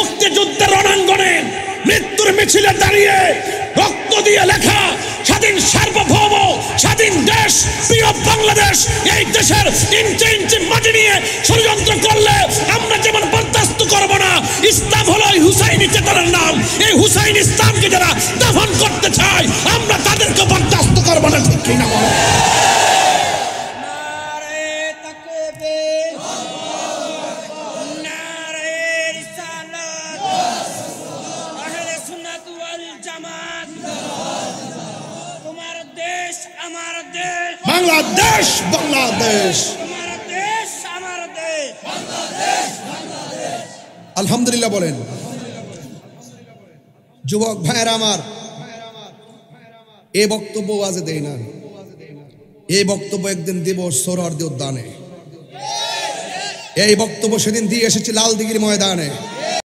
মুক্তিযুদ্ধের রণাঙ্গনে মৃত্যুর মিছিলে দাঁড়িয়ে রক্ত দিয়ে লেখা স্বাধীন সার্বভৌম স্বাধীন দেশ প্রিয় বাংলাদেশ, এই দেশের ইঞ্চি ইঞ্চি মাটি নিয়ে ষড়যন্ত্র করলে আমরা যেমন বরদাস্ত করব না। ইসলাম হলো হুসাইনি চেতনার নাম। এই হুসাইন ইসলামকে যারা দফন করতে চায় আমরা তাদেরকে বরদাস্ত করব না। ঠিক কিনা বলো? বাংলাদেশ বাংলাদেশ আলহামদুলিল্লাহ বলেন। যুবক ভাইয়েরা আমার, এই বক্তব্য আজ দেই না, এই বক্তব্য একদিন দিব সোহরাওয়ার্দী উদ্যানে। এই বক্তব্য সেদিন দিয়ে এসেছি লালদিঘির ময়দানে।